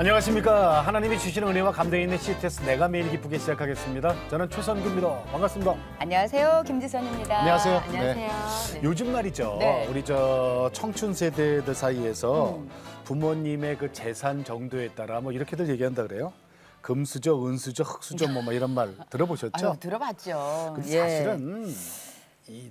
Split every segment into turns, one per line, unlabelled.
안녕하십니까. 하나님이 주시는 은혜와 감동이 있는 CTS 내가 매일 기쁘게 시작하겠습니다. 저는 최선규입니다. 반갑습니다.
안녕하세요. 김지선입니다.
안녕하세요.
안녕하세요.
네.
네.
요즘 말이죠.
네.
우리 청춘 세대들 사이에서 부모님의 그 재산 정도에 따라 뭐 이렇게들 얘기한다 그래요. 금수저, 은수저, 흑수저 뭐 이런 말 들어보셨죠?
아유, 들어봤죠.
근데 사실은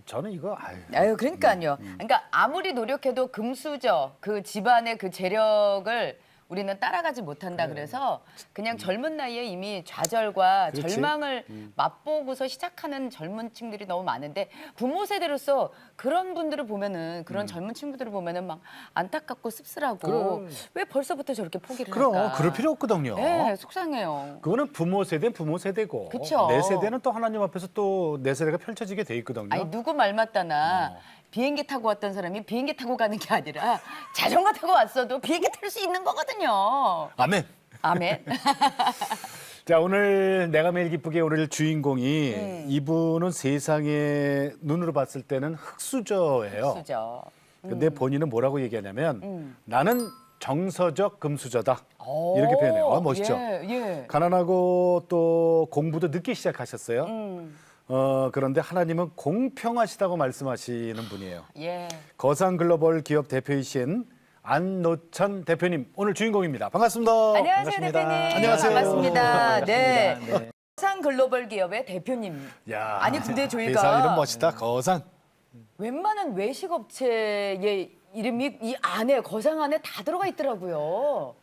저는 이거
아유, 그러니까요. 그러니까 아무리 노력해도 금수저 그 집안의 그 재력을 우리는 따라가지 못한다. 그래서 그냥 젊은 나이에 이미 좌절과
그렇지.
절망을 맛보고서 시작하는 젊은 친구들이 너무 많은데 부모 세대로서 그런 분들을 보면은 그런 젊은 친구들을 보면은 막 안타깝고 씁쓸하고
그럼.
왜 벌써부터 저렇게 포기를
그럼
할까?
그럴 필요 없거든요.
네, 속상해요.
그거는 부모 세대는 부모 세대고
그쵸.
내 세대는 또 하나님 앞에서 또 내 세대가 펼쳐지게 돼 있거든요.
아니 누구 말 맞다나 비행기 타고 왔던 사람이 비행기 타고 가는 게 아니라 자전거 타고 왔어도 비행기 탈 수 있는 거거든요.
아멘.
아멘.
자, 오늘 내가 매일 기쁘게 오를 주인공이 이분은 세상에 눈으로 봤을 때는 흑수저예요.
수저.
근데 본인은 뭐라고 얘기하냐면 나는 정서적 금수저다.
오,
이렇게 표현해요. 아, 멋있죠?
예, 예.
가난하고 또 공부도 늦게 시작하셨어요. 그런데 하나님은 공평하시다고 말씀하시는 분이에요.
예.
거상 글로벌 기업 대표이신 안노천 대표님 오늘 주인공입니다. 반갑습니다.
안녕하세요,
반갑습니다.
대표님.
안녕하세요.
반갑습니다. 네.
네.
거상 글로벌 기업의 대표님.
야,
아니 근데 저희가
회사 이름 멋있다. 거상.
웬만한 외식 업체의 이름이 이 안에 거상 안에 다 들어가 있더라고요.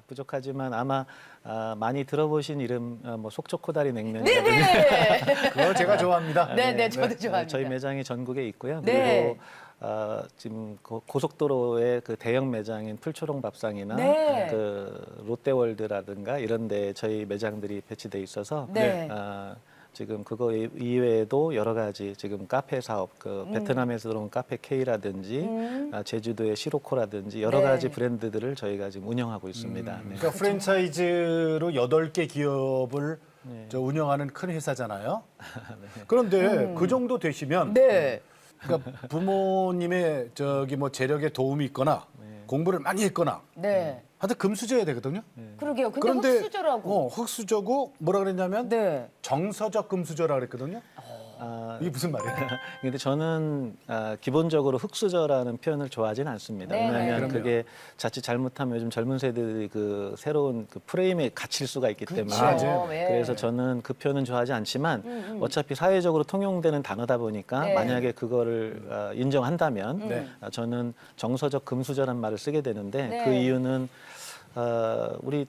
부족하지만 아마 많이 들어보신 이름 뭐 속초코다리 냉면.
네네.
그거 제가 좋아합니다.
네네, 저도 좋아합니다.
저희 매장이 전국에 있고요.
네.
그리고 지금 고속도로의 그 대형 매장인 풀초롱 밥상이나
네.
그 롯데월드라든가 이런 데 저희 매장들이 배치돼 있어서
네.
지금 그거 이외에도 여러 가지 지금 카페 사업, 그 베트남에서 들어온 카페 K라든지 제주도의 시로코라든지 여러
네.
가지 브랜드들을 저희가 지금 운영하고 있습니다. 네.
그러니까 프랜차이즈로 8개 기업을 운영하는 큰 회사잖아요. 그런데 그 정도 되시면
네.
그러니까 부모님의 뭐 재력에 도움이 있거나 공부를 많이 했거나
네.
하여튼 금수저야 되거든요.
그러게요. 근데
그런데
흑수저라고.
흑수저고 뭐라 그랬냐면
네.
정서적 금수저라 그랬거든요. 이게 무슨 말이에요?
근데 저는 기본적으로 흑수저라는 표현을 좋아하지는 않습니다.
네,
왜냐하면
그럼요.
그게 자칫 잘못하면 요즘 젊은 세대들이 그 새로운 그 프레임에 갇힐 수가 있기 때문에
맞아요.
예.
그래서 저는 그 표현은 좋아하지 않지만 어차피 사회적으로 통용되는 단어다 보니까
네.
만약에 그거를 인정한다면
네.
저는 정서적 금수저란 말을 쓰게 되는데
네.
그 이유는 우리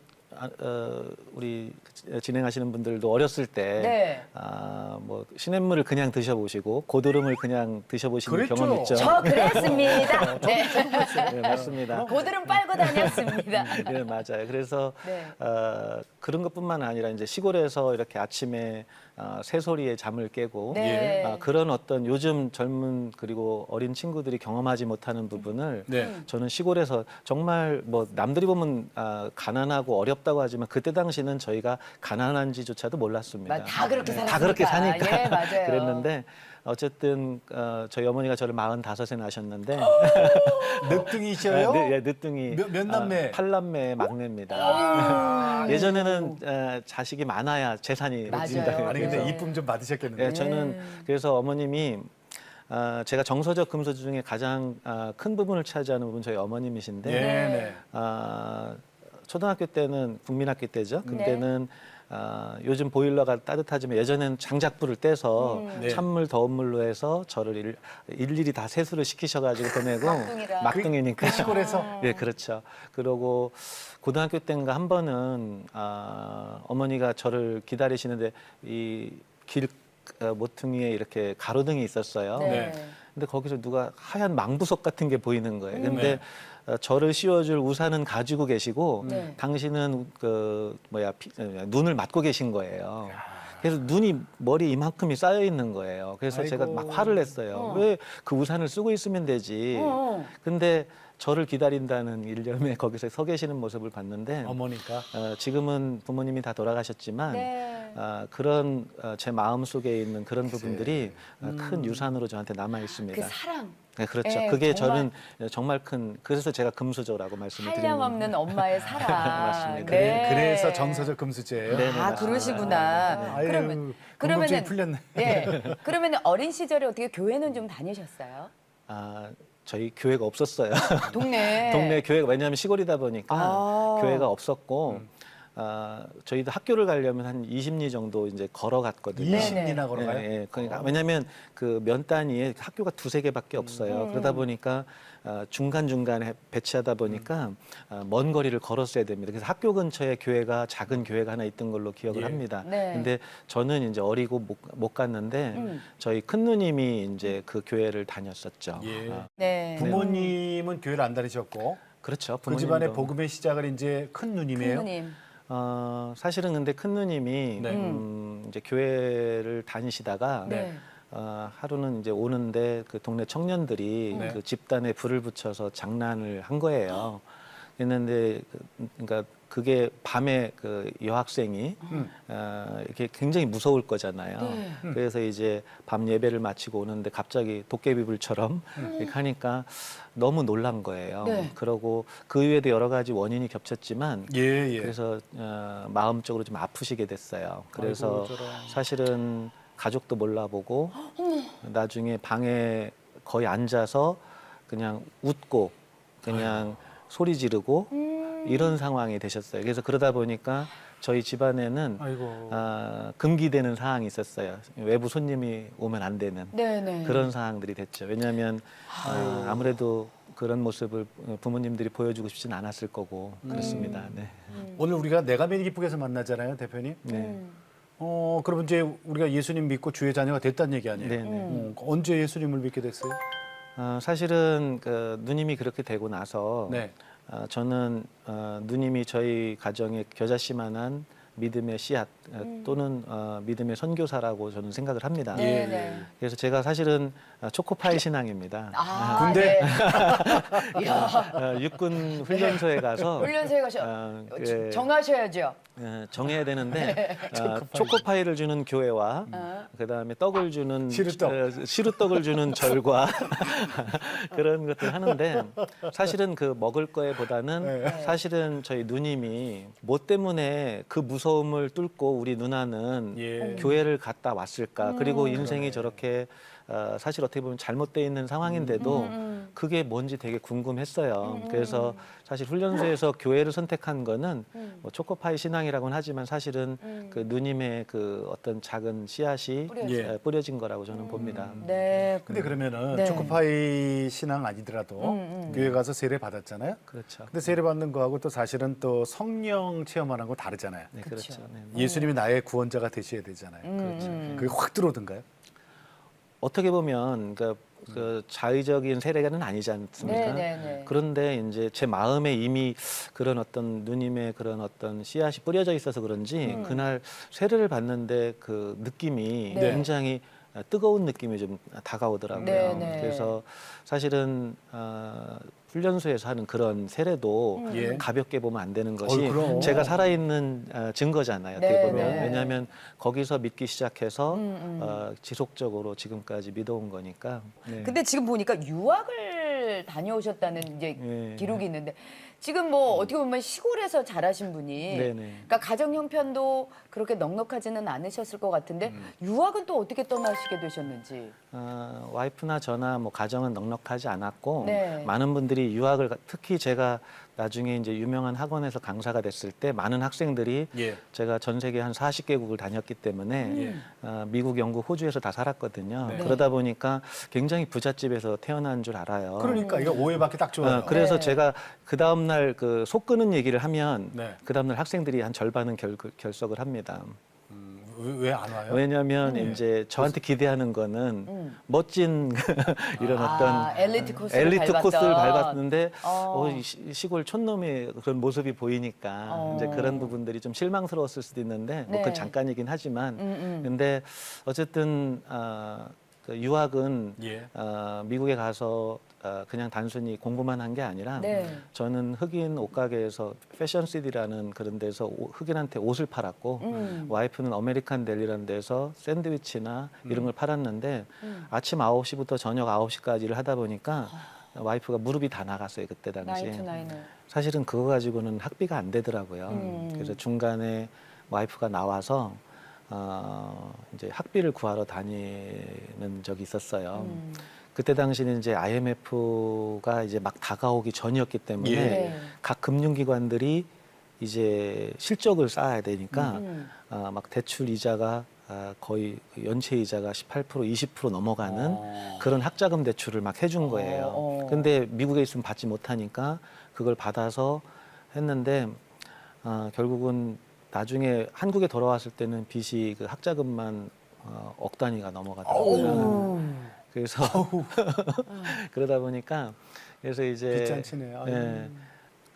진행하시는 분들도 어렸을 때
네.
뭐 시냇물을 그냥 드셔보시고 고드름을 그냥 드셔보시는
그랬죠.
경험 있죠?
저 그랬습니다. 네.
네, 맞습니다.
고드름 빨고 다녔습니다.
네, 맞아요. 그래서
네.
그런 것뿐만 아니라 이제 시골에서 이렇게 아침에 새소리에 잠을 깨고
네.
그런 어떤 요즘 젊은 그리고 어린 친구들이 경험하지 못하는 부분을
네.
저는 시골에서 정말 뭐 남들이 보면 가난하고 어렵다고 하지만 그때 당시는 저희가 가난한지조차도 몰랐습니다.
다 그렇게 살았으니까.
다 그렇게 사니까
예, 맞아요.
그랬는데 어쨌든 저희 어머니가 저를 45세 낳으셨는데
늦둥이셔요?
늦둥이
몇 남매?
8남매 막내입니다. 예전에는 자식이 많아야 재산이
맞아요.
진다.
아니 근데
그래서.
이쁨 좀 받으셨겠는데.
네, 저는 그래서 어머님이 제가 정서적 금수저 중에 가장 큰 부분을 차지하는 부분 저희 어머님이신데
네.
초등학교 때는 국민학교 때죠. 그때는 요즘 보일러가 따뜻하지만 예전에는 장작불을 떼서
네.
찬물 더운 물로 해서 저를 일일이 다 세수를 시키셔가지고 보내고
막둥이라.
막둥이니까
시골에서
네, 그렇죠. 그러고 고등학교 때인가 한 번은 어머니가 저를 기다리시는데 이 길 모퉁이에 이렇게 가로등이 있었어요.
네.
근데 거기서 누가 하얀 망부석 같은 게 보이는 거예요. 근데
네.
저를 씌워줄 우산은 가지고 계시고
네.
당신은 눈을 맞고 계신 거예요. 그래서 눈이 머리 이만큼이 쌓여 있는 거예요. 그래서
아이고.
제가 막 화를 냈어요. 왜 그 우산을 쓰고 있으면 되지. 근데 저를 기다린다는 일념에 거기서 서 계시는 모습을 봤는데
어머니까.
지금은 부모님이 다 돌아가셨지만
네.
그런 제 마음 속에 있는 그런 부분들이 큰 유산으로 저한테 남아 있습니다.
그 사랑,
네, 그렇죠.
예,
그게
정말
저는 정말 큰 그래서 제가 금수저라고 말씀을 드리는
한량없는 엄마의 사랑.
맞습니다.
그래서 정서적 금수제예요.
네,
아,
맞습니다.
그러시구나.
아유,
그러면은
궁금증이 풀렸네.
네. 그러면은 어린 시절에 어떻게 교회는 좀 다니셨어요?
저희 교회가 없었어요.
동네.
동네 교회가 왜냐하면 시골이다 보니까
아.
교회가 없었고 저희도 학교를 가려면 한 20리 정도 이제 걸어갔거든요.
네네.
20리나 걸어가요?
예. 그러니까 왜냐하면 그 면 단위에 학교가 두세 개밖에 없어요. 그러다 보니까 중간 중간에 배치하다 보니까 먼 거리를 걸었어야 됩니다. 그래서 학교 근처에 교회가 작은 교회가 하나 있던 걸로 기억을
예.
합니다.
네.
근데 저는 이제 어리고 못 갔는데 저희 큰 누님이 이제 그 교회를 다녔었죠.
예.
네.
부모님은 교회를 안 다니셨고
그렇죠.
그 집안의
부모님도.
복음의 시작을 이제 큰 누님이에요.
부모님.
사실은 근데 큰 누님이
네.
이제 교회를 다니시다가
네.
하루는 이제 오는데 그 동네 청년들이
네.
그 집단에 불을 붙여서 장난을 한 거예요. 했는데 그러니까 그게 밤에 그 여학생이 이렇게 굉장히 무서울 거잖아요.
네.
그래서 이제 밤 예배를 마치고 오는데 갑자기 도깨비불처럼 이렇게 하니까 너무 놀란 거예요.
네.
그러고 그 이후에도 여러 가지 원인이 겹쳤지만
예, 예.
그래서 마음적으로 좀 아프시게 됐어요. 그래서
아이고, 저런.
사실은 가족도 몰라보고 나중에 방에 거의 앉아서 그냥 웃고 그냥 소리 지르고 이런 상황이 되셨어요. 그래서 그러다 보니까 저희 집안에는
아이고.
금기되는 사항이 있었어요. 외부 손님이 오면 안 되는
네네.
그런 상황들이 됐죠. 왜냐하면 아무래도 그런 모습을 부모님들이 보여주고 싶진 않았을 거고 그렇습니다. 네.
오늘 우리가 내가 믿기 기쁘게서 만나잖아요, 대표님.
네.
그러면 이제 우리가 예수님 믿고 주의 자녀가 됐다는 얘기 아니에요?
네, 네.
언제 예수님을 믿게 됐어요?
사실은 그 누님이 그렇게 되고 나서
네.
저는 누님이 저희 가정에 겨자씨만한 믿음의 씨앗 또는 믿음의 선교사라고 저는 생각을 합니다.
네, 네.
그래서 제가 사실은 초코파이 신앙입니다.
아,
군대?
네. 야,
육군 훈련소에 가서
훈련소에 가셔.
그,
정하셔야죠.
정해야 되는데 초코파이를 주는 교회와 그다음에 떡을 주는
시루떡.
시루떡을 주는 절과 그런 것들 하는데 사실은 그 먹을 거에보다는 사실은 저희 누님이 뭐 때문에 그 무서움을 뚫고 우리 누나는
예.
교회를 갔다 왔을까 그리고 인생이 저렇게 사실 어떻게 보면 잘못되어 있는 상황인데도 그게 뭔지 되게 궁금했어요. 그래서 사실 훈련소에서 교회를 선택한 거는 뭐 초코파이 신앙이라고는 하지만 사실은 그 누님의 그 어떤 작은 씨앗이
예.
뿌려진 거라고 저는 봅니다.
네.
근데 그러면은
네.
초코파이 신앙 아니더라도 교회 가서 세례 받았잖아요.
그렇죠.
근데 세례 받는 거하고 또 사실은 또 성령 체험하는 거 다르잖아요.
네, 그렇죠. 네.
예수님이 나의 구원자가 되셔야 되잖아요.
그렇죠.
그게 확 들어오던가요?
어떻게 보면 그 자의적인 세례가는 아니지 않습니까?
네, 네, 네.
그런데 이제 제 마음에 이미 그런 어떤 누님의 그런 어떤 씨앗이 뿌려져 있어서 그런지 그날 세례를 받는데 그 느낌이
네.
굉장히 뜨거운 느낌이 좀 다가오더라고요.
네, 네.
그래서 사실은 훈련소에서 하는 그런 세례도
예.
가볍게 보면 안 되는 것이
그럼.
제가 살아있는 증거잖아요.
네,
어떻게 보면.
네.
왜냐하면 거기서 믿기 시작해서 지속적으로 지금까지 믿어온 거니까. 네.
근데 지금 보니까 유학을 다녀오셨다는 이제
예.
기록이 있는데 지금 뭐 어떻게 보면 시골에서 자라신 분이
네네.
그러니까 가정 형편도 그렇게 넉넉하지는 않으셨을 것 같은데 유학은 또 어떻게 떠나시게 되셨는지.
와이프나 저나 뭐 가정은 넉넉하지 않았고
네.
많은 분들이 유학을 특히 제가 나중에 이제 유명한 학원에서 강사가 됐을 때 많은 학생들이
예.
제가 전 세계 한 40개국을 다녔기 때문에 미국, 영국, 호주에서 다 살았거든요.
네.
그러다 보니까 굉장히 부잣집에서 태어난 줄 알아요.
그러니까 이거 오해받기 딱 좋아요.
그래서
네.
제가 그 다음 날 그 속 끄는 얘기를 하면
네.
그 다음 날 학생들이 한 절반은 결석을 합니다.
왜 안 와요?
왜냐하면 이제 저한테 기대하는 거는 멋진 이런 어떤
엘리트 코스를
엘리트
밟았던.
코스를 밟았는데
어.
이 시골 촌놈의 그런 모습이 보이니까 이제 그런 부분들이 좀 실망스러웠을 수도 있는데 뭐
네.
그건 잠깐이긴 하지만 근데 어쨌든 그 유학은
예.
미국에 가서 그냥 단순히 공부만 한 게 아니라
네.
저는 흑인 옷가게에서 패션 시티라는 그런 데서 흑인한테 옷을 팔았고 와이프는 아메리칸 델리라는 데서 샌드위치나 이런 걸 팔았는데 아침 9시부터 저녁 9시까지 일을 하다 보니까 와이프가 무릎이 다 나갔어요 그때 당시.
나인 투 나인을.
사실은 그거 가지고는 학비가 안 되더라고요. 그래서 중간에 와이프가 나와서 이제 학비를 구하러 다니는 적이 있었어요. 그때 당시는 이제 IMF가 이제 막 다가오기 전이었기 때문에
예.
네.
각 금융기관들이 이제 실적을 쌓아야 되니까 막 대출 이자가 거의 연체 이자가 18% 20% 넘어가는 그런 학자금 대출을 막 해준 거예요. 근데 미국에 있으면 받지 못하니까 그걸 받아서 했는데 결국은 나중에 한국에 돌아왔을 때는 빚이 그 학자금만 억 단위가 넘어가더라고요. 그래서 그러다 보니까 그래서 이제
빚잔치네. 아유.
예,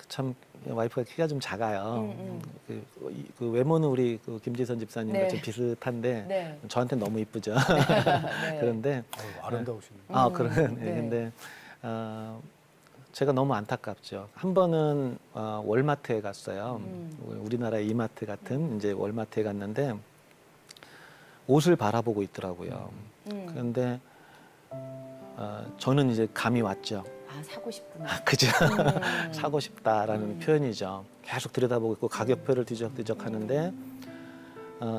참 와이프가 키가 좀 작아요. 그 외모는 우리 그 김지선 집사님과
네.
좀 비슷한데
네.
저한테 너무 이쁘죠.
네.
그런데
아유, 아름다우시네.
그런
네.
근데 제가 너무 안타깝죠. 한 번은 월마트에 갔어요. 우리나라 이마트 같은 이제 월마트에 갔는데 옷을 바라보고 있더라고요. 그런데 저는 이제 감이 왔죠.
아 사고 싶구나.
그죠? 사고 싶다라는 표현이죠. 계속 들여다보고 있고 가격표를 뒤적뒤적 하는데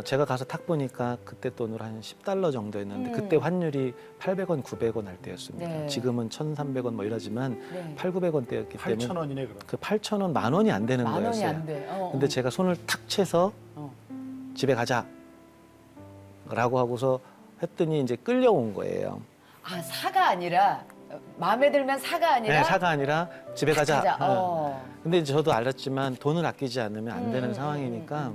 제가 가서 탁 보니까 그때 돈으로 한 10달러 정도였는데 그때 환율이 800원, 900원 할 때였습니다.
네.
지금은 1,300원 뭐 이러지만
네.
8, 900원 때였기 때문에
8,000원이네 그럼.
그 8,000원, 만 원이 안 되는
만 원이
거였어요.
안 돼.
근데 제가 손을 탁 채서
어.
집에 가자 라고 하고서 했더니 이제 끌려온 거예요.
아 사가 아니라 마음에 들면 사가 아니라
네, 사가 아니라 집에 가자.
가자.
근데 이제 저도 알았지만 돈을 아끼지 않으면 안 되는 상황이니까.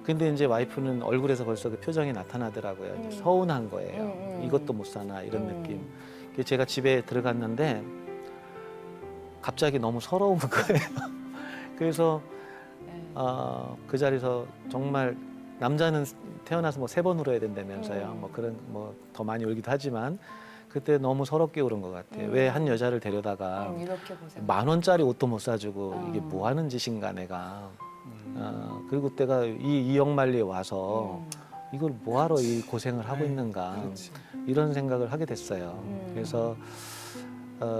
근데 이제 와이프는 얼굴에서 벌써 그 표정이 나타나더라고요. 이제 서운한 거예요. 이것도 못 사나 이런 느낌. 그래서 제가 집에 들어갔는데 갑자기 너무 서러운 거예요. 그래서 그 자리에서 정말 남자는 태어나서 뭐 3번 울어야 된다면서요. 뭐 그런 뭐 더 많이 울기도 하지만 그때 너무 서럽게 울은 것 같아요. 왜 한 여자를 데려다가
이렇게 고생.
10,000원짜리 옷도 못 사주고 이게 뭐 하는 짓인가 내가. 그리고 그때가 이 이영만리에 와서 이걸 뭐하러 이 고생을 하고 있는가 이런 생각을 하게 됐어요. 그래서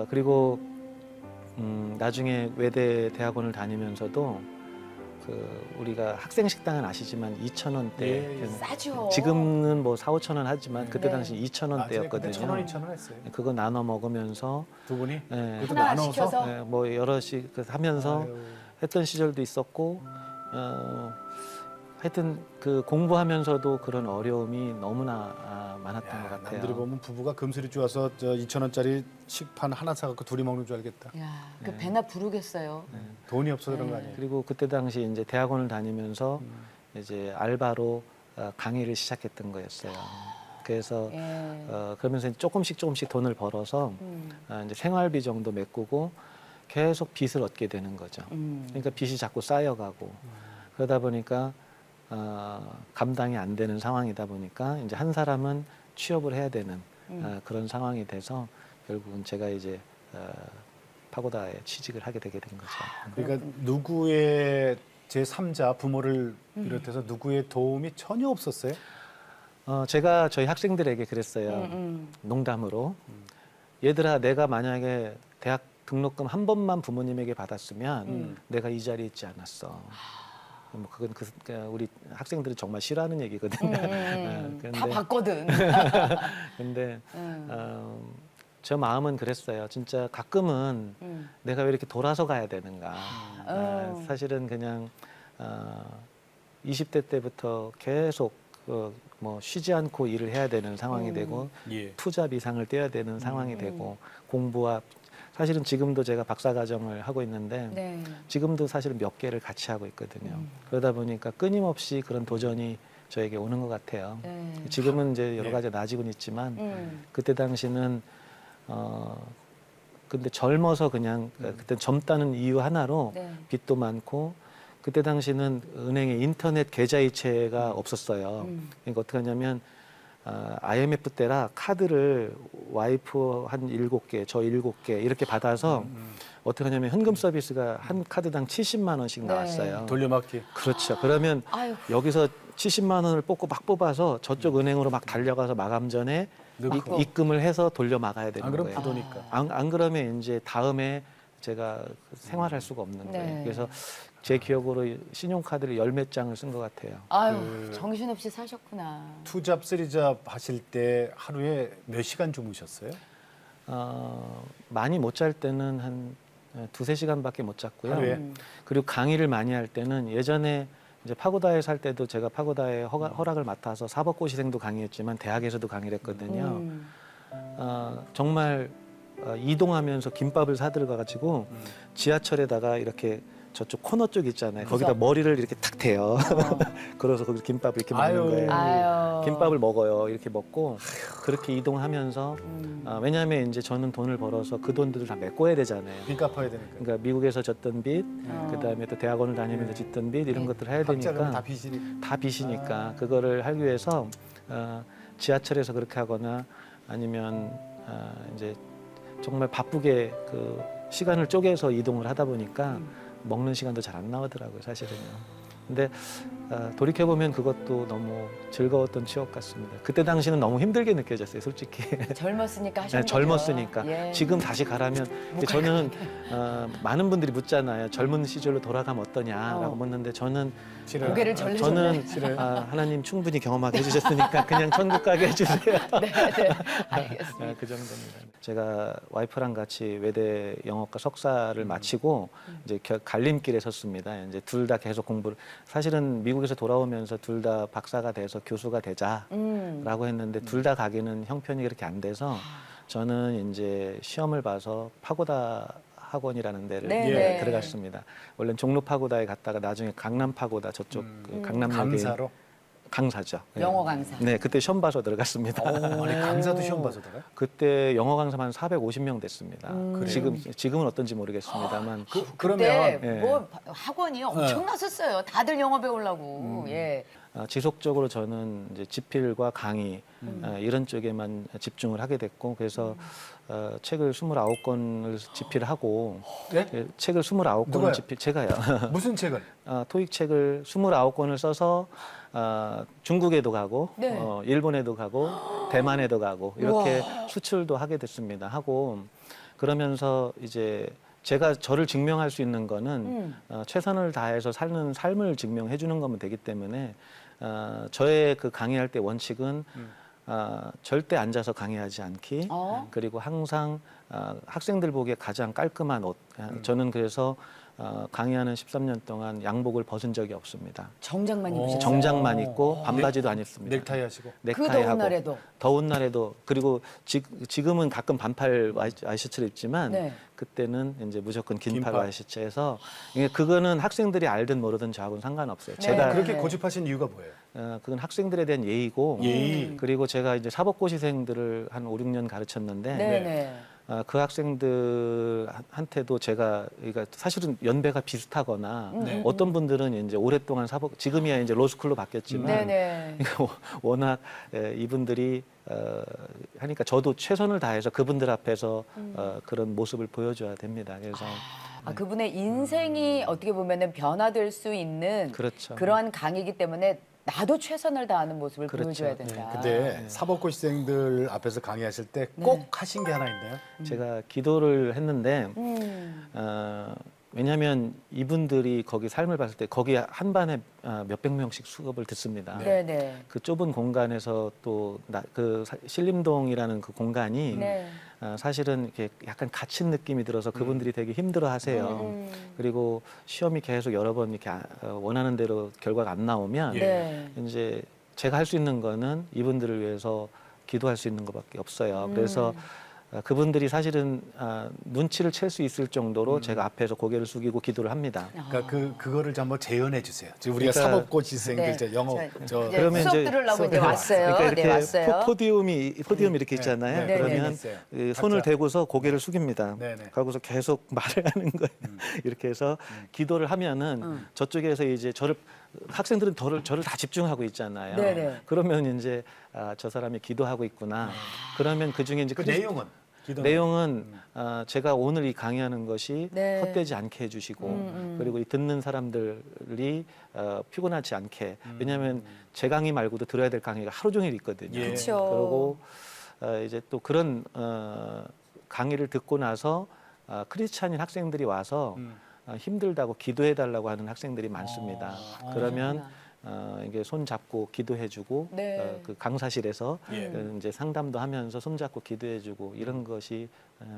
그리고 나중에 외대 대학원을 다니면서도 그 우리가 학생 식당은 아시지만 2,000원대
예, 예.
싸죠.
지금은 뭐 4, 5,000원 하지만 그때
네.
당시 2,000원대였거든요.
1,000원, 2,000원 했어요.
그거 나눠 먹으면서
두 분이?
예,
그것도
하나
나눠서?
시켜서?
예, 뭐 여럿이 하면서
아유.
했던 시절도 있었고 하여튼 그 공부하면서도 그런 어려움이 너무나 많았던 것 같아요.
남들이 보면 부부가 금슬이 좋아서 2,000원짜리 식판 하나 사갖고 둘이 먹는 줄 알겠다.
야, 그 배나 부르겠어요.
돈이 없어서 그런 거 아니에요?
그리고 그때 당시 이제 대학원을 다니면서 이제 알바로 강의를 시작했던 거였어요. 그래서
예.
그러면서 조금씩 돈을 벌어서 이제 생활비 정도 메꾸고 계속 빚을 얻게 되는 거죠. 그러니까 빚이 자꾸 쌓여가고 그러다 보니까 감당이 안 되는 상황이다 보니까 이제 한 사람은 취업을 해야 되는 그런 상황이 돼서 결국은 제가 이제 파고다에 취직을 하게 되게 된 거죠.
그러니까 누구의 제3자 부모를 비롯해서 누구의 도움이 전혀 없었어요?
제가 저희 학생들에게 그랬어요. 농담으로. 얘들아, 내가 만약에 대학 등록금 한 번만 부모님에게 받았으면 내가 이 자리에 있지 않았어. 뭐 그건 우리 학생들이 정말 싫어하는 얘기거든요.
다 봤거든.
근데 저 마음은 그랬어요. 진짜 가끔은 내가 왜 이렇게 돌아서 가야 되는가. 사실은 그냥 20대 때부터 계속 뭐 쉬지 않고 일을 해야 되는 상황이 되고
예.
투자 비상을 떼야 되는 상황이 되고 공부와 사실은 지금도 제가 박사과정을 하고 있는데
네.
지금도 사실 몇 개를 같이 하고 있거든요. 그러다 보니까 끊임없이 그런 도전이 저에게 오는 것 같아요.
네.
지금은 이제 여러 가지 나아지고는 있지만 그때 당시는 근데 젊어서 그냥 그때 젊다는 이유 하나로
네.
빚도 많고 그때 당시는 은행에 인터넷 계좌이체가 없었어요. 그러니까 어떻게 하냐면 IMF 때라 카드를 와이프 한 7개, 저 7개 이렇게 받아서 어떻게 하냐면 현금 서비스가 한 카드당 70만 원씩
네.
나왔어요.
돌려막기.
그렇죠. 그러면
아유.
여기서 70만 원을 뽑고 막 뽑아서 저쪽 은행으로 막 달려가서 마감 전에
넣고.
입금을 해서 돌려 막아야 되는
안 그럼
거예요.
부도니까.
안 그러면 이제 다음에 제가 생활할 수가 없는 거예요.
네.
그래서 제 기억으로 신용카드를 열 몇 장을 쓴 것 같아요.
아유, 정신없이 사셨구나.
투잡, 쓰리잡 하실 때 하루에 몇 시간 주무셨어요?
많이 못 잘 때는 한 두세 시간밖에 못 잤고요.
하루에?
그리고 강의를 많이 할 때는 예전에 이제 파고다에 살 때도 제가 파고다에 허락을 맡아서 사법고시생도 강의했지만 대학에서도 강의를 했거든요. 정말 이동하면서 김밥을 사들어가지고 지하철에다가 이렇게 저쪽 코너 쪽 있잖아요. 거기다 머리를 이렇게 탁 대요. 그래서 거기서 김밥을 이렇게 먹는
아유.
거예요.
아유.
김밥을 먹어요. 이렇게 먹고 그렇게 이동하면서 왜냐하면 이제 저는 돈을 벌어서 그 돈들을 다 메꿔야 되잖아요.
빚 갚아야 되니까.
그러니까 미국에서 졌던 빚, 그다음에 또 대학원을 다니면서 짓던 빚 이런 것들을 해야
각자 그럼
되니까
다 빚이니까.
다 빚이니까 그거를 하기 위해서 지하철에서 그렇게 하거나 아니면 이제 정말 바쁘게 그 시간을 쪼개서 이동을 하다 보니까 먹는 시간도 잘 안 나오더라고요, 사실은요. 근데 돌이켜 보면 그것도 너무 즐거웠던 추억 같습니다. 그때 당시는 너무 힘들게 느껴졌어요, 솔직히.
젊었으니까 하신 거죠.
젊었으니까
예.
지금 다시 가라면 저는 많은 분들이 묻잖아요. 젊은 시절로 돌아가면 어떠냐라고 묻는데 저는
싫어요.
고개를 절레절레.
저는 하나님 충분히 경험하게 해주셨으니까 그냥 천국 가게 해주세요.
네, 네. 알겠습니다.
그 정도입니다. 제가 와이프랑 같이 외대 영어과 석사를 마치고 이제 갈림길에 섰습니다. 이제 둘 다 계속 공부를 사실은 미국에서 돌아오면서 둘 다 박사가 돼서 교수가 되자라고 했는데 둘 다 가기는 형편이 그렇게 안 돼서 저는 이제 시험을 봐서 파고다 학원이라는 데를
네, 네.
들어갔습니다. 원래는 종로 파고다에 갔다가 나중에 강남 파고다 저쪽 그 강남역에
강사로?
강사죠. 네.
영어 강사.
네, 그때 시험 봐서 들어갔습니다.
아니 강사도 시험 봐서 들어요?
그때 영어 강사만 450명 됐습니다.
그래요?
지금은 어떤지 모르겠습니다만
그때
그러면
예.
뭐 학원이 엄청났었어요. 다들 영어 배우려고. 예.
지속적으로 저는 이제 집필과 강의 이런 쪽에만 집중을 하게 됐고 그래서 책을 29권을 집필하고
네?
책을 29권을
누가요?
제가요.
무슨 책을?
토익 책을 29권을 써서 중국에도 가고
네.
일본에도 가고 대만에도 가고 이렇게 수출도 하게 됐습니다. 하고 그러면서 이제 제가 저를 증명할 수 있는 거는 최선을 다해서 사는 삶을 증명해 주는 거면 되기 때문에 저의 그 강의할 때 원칙은 절대 앉아서 강의하지 않기 그리고 항상 학생들 보기에 가장 깔끔한 옷 저는 그래서 강의하는 13년 동안 양복을 벗은 적이 없습니다.
정장만 입으셨어요.
정장만 입고 반바지도 안 입습니다.
넥타이 하시고.
그 더운 날에도.
더운 날에도 그리고 지금은 가끔 반팔 와이셔츠를 입지만
네.
그때는 이제 무조건 긴팔
긴팔.
와이셔츠에서 그거는 학생들이 알든 모르든 저하고는 상관없어요.
네.
제가
그렇게 고집하신 이유가 뭐예요?
그건 학생들에 대한 예의고
예의.
그리고 제가 이제 사법고시생들을 한 5, 6년 가르쳤는데
네네.
그 학생들한테도 제가 그러니까 사실은 연배가 비슷하거나
네.
어떤 분들은 이제 오랫동안 지금이야 이제 로스쿨로 바뀌었지만
네네.
워낙 이분들이 하니까 저도 최선을 다해서 그분들 앞에서 그런 모습을 보여줘야 됩니다. 그래서
그분의 인생이 어떻게 보면은 변화될 수 있는
그렇죠.
그러한 강의이기 때문에 나도 최선을 다하는 모습을
그렇죠.
보여줘야 된다.
근데 사법고시생들 앞에서 강의하실 때 꼭 하신 게 하나 있나요?
제가 기도를 했는데 왜냐하면 이분들이 거기 삶을 봤을 때 거기 한 반에 몇백 명씩 수업을 듣습니다.
네네.
그 좁은 공간에서 또 그 신림동이라는 그 공간이
네.
사실은 이렇게 약간 갇힌 느낌이 들어서 그분들이 되게 힘들어하세요. 그리고 시험이 계속 여러 번 이렇게 원하는 대로 결과가 안 나오면
네.
이제 제가 할 수 있는 거는 이분들을 위해서 기도할 수 있는 것밖에 없어요. 그래서 그분들이 사실은 눈치를 챌 수 있을 정도로 제가 앞에서 고개를 숙이고 기도를 합니다.
그러니까 그거를 좀 한번 재현해 주세요. 지금 우리가
그러니까-
사법고시생들
네.
이제 영어
저 이제
그러면
수업
이제
들으려고 이제
수업
왔어요.
그러니까 이렇게
네, 왔어요.
포디움 이렇게 있잖아요.
네,
그러면
네, 있어요.
손을
각자.
대고서 고개를 숙입니다.
네, 네.
그러고서 계속 말을 하는 거예요. 이렇게 해서 기도를 하면은 저쪽에서 이제 학생들은 저를 다 집중하고 있잖아요.
네, 네.
그러면 이제 저 사람이 기도하고 있구나. 그러면 그 중에 이제
그 내용은
내용은 제가 오늘 이 강의하는 것이
네.
헛되지 않게 해주시고 그리고 이 듣는 사람들이 피곤하지 않게 왜냐하면 제 강의 말고도 들어야 될 강의가 하루 종일 있거든요.
예.
그렇죠.
그리고 이제 또 그런 강의를 듣고 나서 크리스찬인 학생들이 와서 힘들다고 기도해달라고 하는 학생들이 많습니다. 그러면 이게 손 잡고 기도해주고
네.
그 강사실에서
예.
이제 상담도 하면서 손 잡고 기도해주고 이런 것이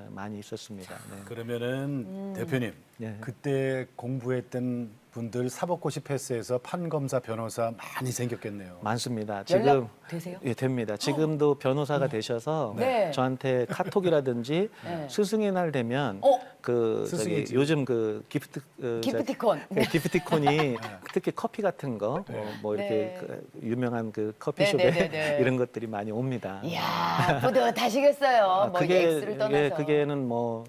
많이 있었습니다. 네.
그러면은 대표님
예.
그때 공부했던 분들 사법고시 패스해서 판검사 변호사 많이 생겼겠네요.
많습니다.
연락
지금
되세요?
예, 됩니다. 지금도 변호사가 되셔서
네.
저한테 카톡이라든지
네.
스승의 날 되면 그 저기
스승이지.
요즘 그
기프티콘.
기프티콘이 특히 커피 같은 거 뭐 이렇게
네.
그 유명한 그
네,
커피숍에
네, 네, 네.
이런 것들이 많이 옵니다.
이야, 뿌듯하시겠어요. 뭐 X를 떠나서.
그게는 뭐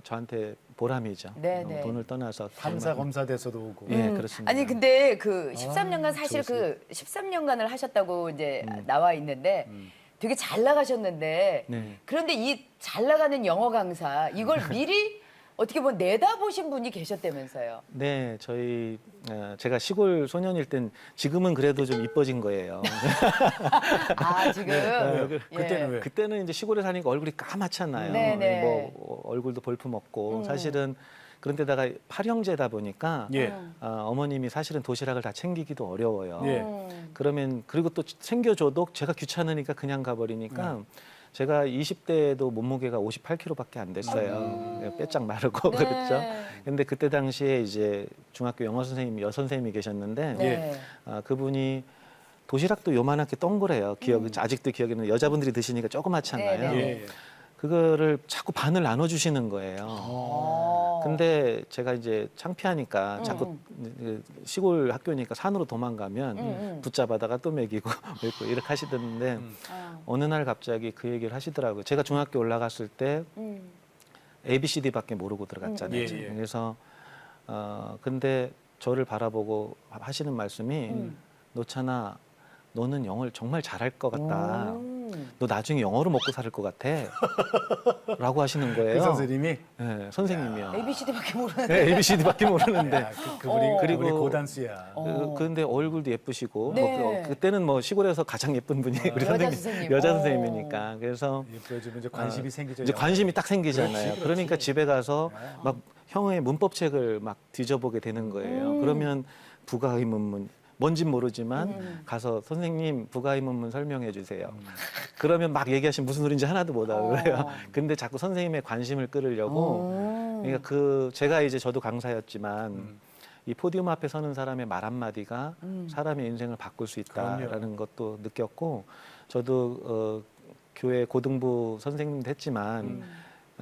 저한테 보람이죠.
네, 네.
돈을 떠나서
판사 검사 돼서도 오고.
예, 그렇습니다.
아니 근데 그 13년간 사실 그 13년간을 하셨다고 이제 나와 있는데 되게 잘 나가셨는데
네.
그런데 이 잘 나가는 영어 강사 이걸 미리 어떻게 보면 내다보신 분이 계셨다면서요.
네, 제가 시골 소년일 땐 지금은 그래도 좀 이뻐진 거예요.
아 지금
그때는 왜?
그때는 이제 시골에 사니까 얼굴이 까맣잖아요.
네, 네.
뭐 얼굴도 볼품 없고 사실은 그런데다가 팔형제다 보니까
예.
어머님이 사실은 도시락을 다 챙기기도 어려워요.
예.
그러면 그리고 또 챙겨줘도 제가 귀찮으니까 그냥 가버리니까 제가 20대에도 몸무게가 58kg밖에 안 됐어요. 빼짝 마르고
네.
그렇죠. 근데 그때 당시에 이제 중학교 영어 선생님, 여선생님이 계셨는데
네.
그분이 도시락도 요만하게 동그래요. 아직도 기억에는 여자분들이 드시니까 조그맣잖아요.
네, 네.
예.
그거를 자꾸 반을 나눠주시는 거예요. 근데 제가 이제 창피하니까 자꾸 그 시골 학교니까 산으로 도망가면 붙잡아다가 또 먹이고 먹고 이렇게 하시던데 어느 날 갑자기 그 얘기를 하시더라고요. 제가 중학교 올라갔을 때 ABCD밖에 모르고 들어갔잖아요.
예, 예.
그래서 근데 저를 바라보고 하시는 말씀이 노찬아, 너는 영어를 정말 잘할 것 같다. 너 나중에 영어로 먹고 살 것 같아. 라고 하시는 거예요.
그 선생님이
네, 선생님이요.
ABCD밖에 모르는.
네, ABCD밖에 모르는데.
야, 그분이
그리고-
우리 고단수야.
근데 얼굴도 예쁘시고
네.
뭐 그때는 뭐 시골에서 가장 예쁜 분이 우리
여자
선생님,
선생님.
여자
어.
선생님이니까 그래서
예뻐지면 이제 관심이 생기죠.
이제 관심이 딱 생기잖아요.
그렇지, 그렇지.
그러니까 집에 가서 막 형의 문법책을 막 뒤져보게 되는 거예요. 그러면 부가의문문 뭔진 모르지만 가서 선생님 부가의문문 설명해 주세요. 그러면 막 얘기하시면 무슨 소리인지 하나도 못 알아요. 근데 자꾸 선생님의 관심을 끌으려고 그러니까 제가 이제 저도 강사였지만 이 포디움 앞에 서는 사람의 말 한마디가 사람의 인생을 바꿀 수 있다라는
그럼요.
것도 느꼈고 저도 교회 고등부 선생님도 했지만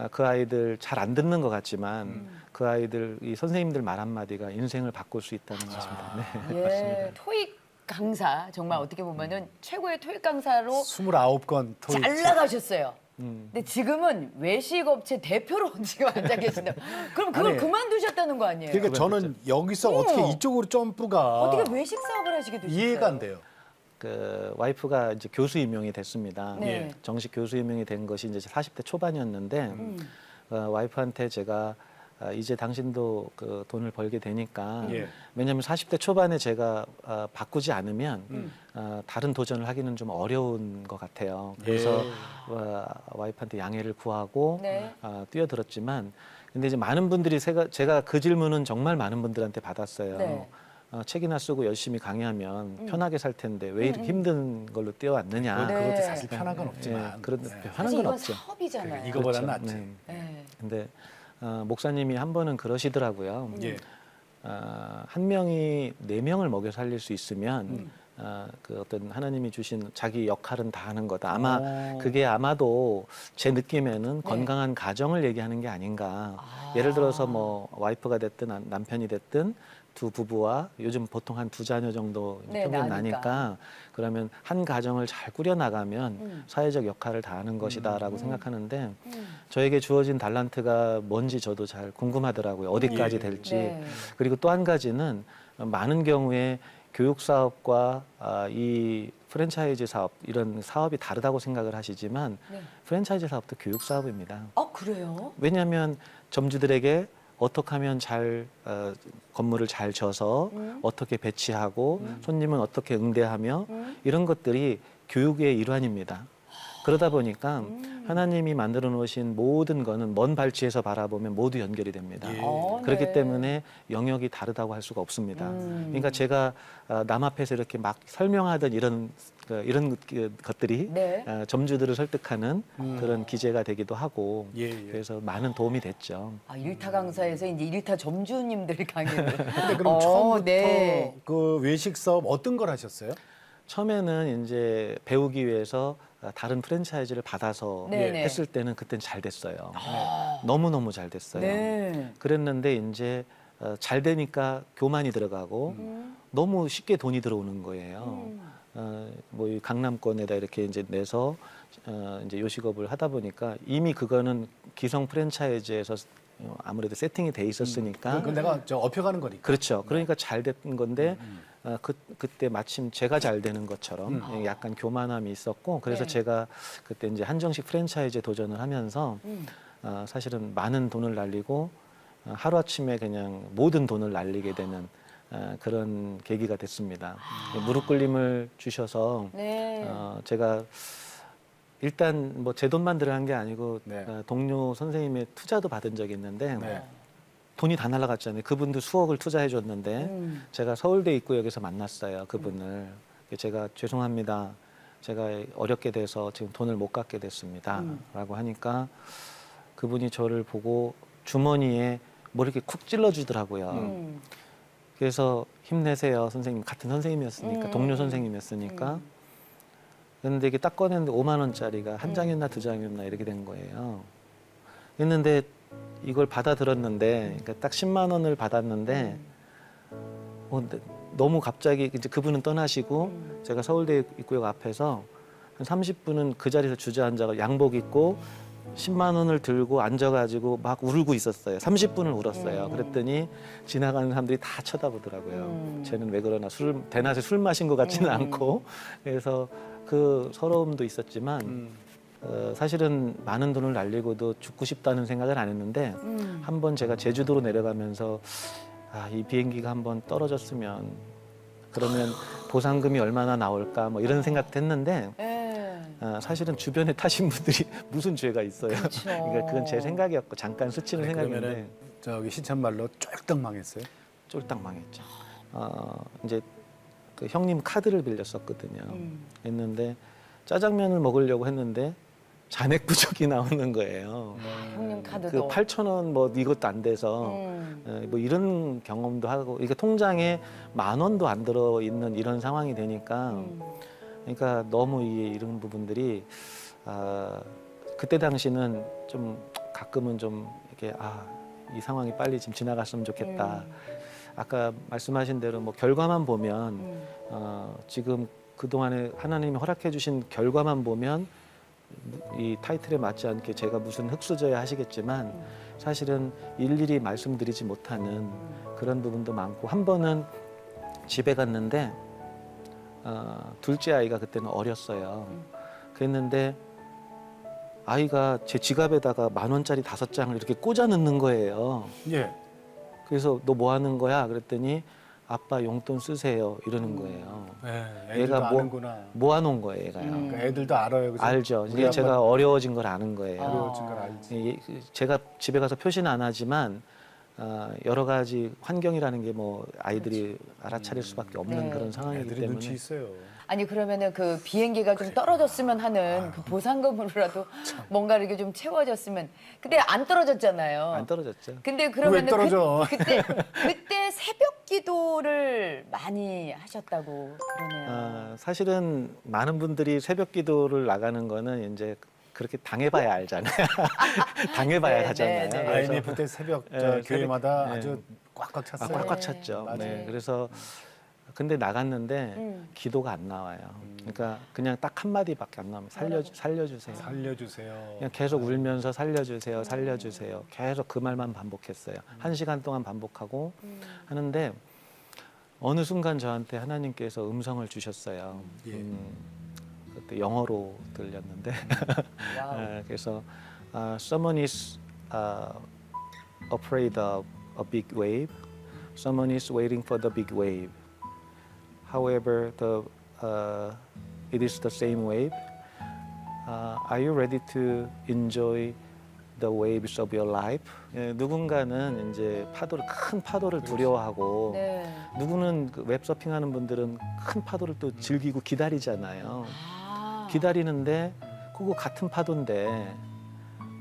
그 아이들 잘 안 듣는 것 같지만 그 아이들 이 선생님들 말 한마디가 인생을 바꿀 수 있다는 것입니다. 네.
예, 토익 강사 정말 어떻게 보면은 최고의 토익 강사로
29건 토익.
잘 나가셨어요. 근데 지금은 외식업체 대표로 지금 앉아 계신다. 그럼 그걸
아니,
그만두셨다는 거 아니에요?
그러니까 저는 여기서 어떻게 이쪽으로 점프가
어떻게 외식 사업을 하시게 되셨어요?
이해가 안 돼요.
그 와이프가 이제 교수 임용이 됐습니다.
네.
정식 교수 임용이 된 것이 이제 40대 초반이었는데 와이프한테 제가 이제 당신도 그 돈을 벌게 되니까
예.
왜냐하면 40대 초반에 제가 바꾸지 않으면 다른 도전을 하기는 좀 어려운 것 같아요. 그래서 와이프한테 양해를 구하고
네.
뛰어들었지만 근데 이제 많은 분들이 제가 그 질문은 정말 많은 분들한테 받았어요.
네.
책이나 쓰고 열심히 강의하면 편하게 살 텐데 왜 이렇게 힘든 걸로 뛰어왔느냐.
네.
그것도 사실 편한 건 없지만.
그런데
네.
편한
사실
건
이건
없죠.
사업이잖아요.
이거보다는
그렇죠.
낫지.
네.
네.
근데 목사님이 한 번은 그러시더라고요.
예.
한 명이 4명을 먹여 살릴 수 있으면 그 어떤 하나님이 주신 자기 역할은 다 하는 거다. 아마 그게 아마도 제 느낌에는 건강한 가정을 얘기하는 게 아닌가. 예를 들어서 뭐 와이프가 됐든 남편이 됐든 두 부부와 요즘 보통 한 2자녀 정도
네,
평균
나니까.
나니까 그러면 한 가정을 잘 꾸려나가면 사회적 역할을 다 하는 것이다라고 생각하는데 저에게 주어진 달란트가 뭔지 저도 잘 궁금하더라고요. 어디까지
예.
될지.
네.
그리고 또 한 가지는 많은 경우에 교육 사업과 이 프랜차이즈 사업 이런 사업이 다르다고 생각을 하시지만
네.
프랜차이즈 사업도 교육 사업입니다.
그래요?
왜냐하면 점주들에게 어떻게 하면 잘 건물을 잘 져서 어떻게 배치하고 손님은 어떻게 응대하며 이런 것들이 교육의 일환입니다. 그러다 보니까 하나님이 만들어 놓으신 모든 거는 먼 발치에서 바라보면 모두 연결이 됩니다.
예.
그렇기
네.
때문에 영역이 다르다고 할 수가 없습니다. 그러니까 제가 남 앞에서 이렇게 막 설명하던 이런 것들이
네.
점주들을 설득하는 그런 기제가 되기도 하고
예, 예.
그래서 많은 도움이 됐죠.
일타 강사에서 이제 일타 점주님들 강의를.
근데 그럼 처음부터
네.
그 외식 사업 어떤 걸 하셨어요?
처음에는 이제 배우기 위해서 다른 프랜차이즈를 받아서
네네.
했을 때는 그땐 잘 됐어요. 너무너무 잘 됐어요.
네.
그랬는데 이제 잘 되니까 교만이 들어가고 너무 쉽게 돈이 들어오는 거예요. 뭐이 강남권에다 이렇게 이제 내서 이제 요식업을 하다 보니까 이미 그거는 기성 프랜차이즈에서 아무래도 세팅이 돼 있었으니까
그 내가 저 업혀가는 거니까.
그렇죠. 그러니까 잘 된 건데 그때 마침 제가 잘 되는 것처럼 약간 교만함이 있었고 그래서
네.
제가 그때 이제 한정식 프랜차이즈에 도전을 하면서 사실은 많은 돈을 날리고 하루아침에 그냥 모든 돈을 날리게 되는 그런 계기가 됐습니다. 무릎 꿇림을 주셔서
네.
제가 일단 뭐 제 돈만 들어간 게 아니고
네.
동료 선생님의 투자도 받은 적이 있는데
네.
돈이 다 날아갔잖아요. 그분도 수억을 투자해 줬는데 제가 서울대 입구역에서 만났어요. 그분을. 제가 죄송합니다. 제가 어렵게 돼서 지금 돈을 못 갚게 됐습니다. 라고 하니까 그분이 저를 보고 주머니에 뭐 이렇게 쿡 찔러주더라고요. 그래서 힘내세요. 선생님. 같은 선생님이었으니까. 동료 선생님이었으니까. 그런데 이게 딱 꺼냈는데 5만 원짜리가 한 장이었나 두 장이었나 이렇게 된 거예요. 했는데 이걸 받아들었는데 그러니까 딱 10만 원을 받았는데 근데 너무 갑자기 이제 그분은 떠나시고 제가 서울대 입구역 앞에서 한 30분은 그 자리에서 주저앉아 양복 입고 10만 원을 들고 앉아가지고 막 울고 있었어요. 30분을 울었어요. 그랬더니 지나가는 사람들이 다 쳐다보더라고요. 쟤는 왜 그러나 대낮에 술 마신 것 같지는 않고 그래서 그 서러움도 있었지만 사실은 많은 돈을 날리고도 죽고 싶다는 생각을 안 했는데 한번 제가 제주도로 내려가면서 이 비행기가 한번 떨어졌으면 그러면 보상금이 얼마나 나올까 뭐 이런 생각도 했는데
네.
사실은 주변에 타신 분들이 무슨 죄가 있어요.
그렇죠.
그러니까 그건 제 생각이었고 잠깐 스치는 생각인데
그러면은 저기 신천말로 쫄딱 망했어요.
쫄딱 망했죠. 이제 그 형님 카드를 빌렸었거든요. 했는데 짜장면을 먹으려고 했는데 잔액 부족이 나오는 거예요.
형님
그
카드도.
8,000원 뭐 이것도 안 돼서 뭐 이런 경험도 하고 이게 통장에 10,000원도 안 들어 있는 이런 상황이 되니까 그러니까 너무 이런 부분들이 그때 당시는 좀 가끔은 좀 이렇게 이 상황이 빨리 좀 지나갔으면 좋겠다. 아까 말씀하신 대로 뭐 결과만 보면 지금 그동안에 하나님이 허락해 주신 결과만 보면 이 타이틀에 맞지 않게 제가 무슨 흙수저야 하시겠지만 사실은 일일이 말씀드리지 못하는 그런 부분도 많고 한 번은 집에 갔는데 둘째 아이가 그때는 어렸어요. 그랬는데 아이가 제 지갑에다가 10,000원짜리 5장을 이렇게 꽂아 넣는 거예요.
예.
그래서 너 뭐 하는 거야? 그랬더니 아빠 용돈 쓰세요 이러는 거예요.
네, 애들도
얘가
아는구나.
모아놓은 거예요, 얘가요.
그러니까 애들도 알아요. 그죠?
알죠.
우리
이게 제가
양반
어려워진 걸 아는 거예요.
어려워진 걸 알지.
제가 집에 가서 표시는 안 하지만 여러 가지 환경이라는 게 뭐 아이들이 알아차릴 수밖에 없는
네.
그런 상황이기
애들이
때문에
눈치 있어요.
아니 그러면은 그 비행기가 좀 떨어졌으면 하는 그 보상금으로라도 뭔가 이렇게 좀 채워졌으면. 근데 안 떨어졌잖아요.
안 떨어졌죠.
근데 그러면은
떨어져?
그때 새벽 기도를 많이 하셨다고 그러네요.
사실은 많은 분들이 새벽 기도를 나가는 거는 이제 그렇게 당해봐야 알잖아요. 당해봐야
네,
하잖아요.
네, 네.
그래서
IMF 때 새벽
네,
저
새벽-
교회마다
네.
아주 꽉꽉 찼어요.
꽉꽉 찼죠.
맞아요.
네, 그래서 근데 나갔는데 기도가 안 나와요. 그러니까 그냥 딱 한마디밖에 안 나오면 살려주세요.
살려주세요.
그냥 계속 울면서 살려주세요, 살려주세요. 계속 그 말만 반복했어요. 1시간 동안 반복하고 하는데 어느 순간 저한테 하나님께서 음성을 주셨어요.
예.
그때 영어로 들렸는데
와우.
그래서 someone is afraid of a big wave. Someone is waiting for the big wave. However, it is the same wave. Are you ready to enjoy the waves of your life? 예, 누군가는 이제 큰 파도를 두려워하고
네.
누구는 그 웹서핑하는 분들은 큰 파도를 또 즐기고 기다리잖아요. 기다리는데 그거 같은 파도인데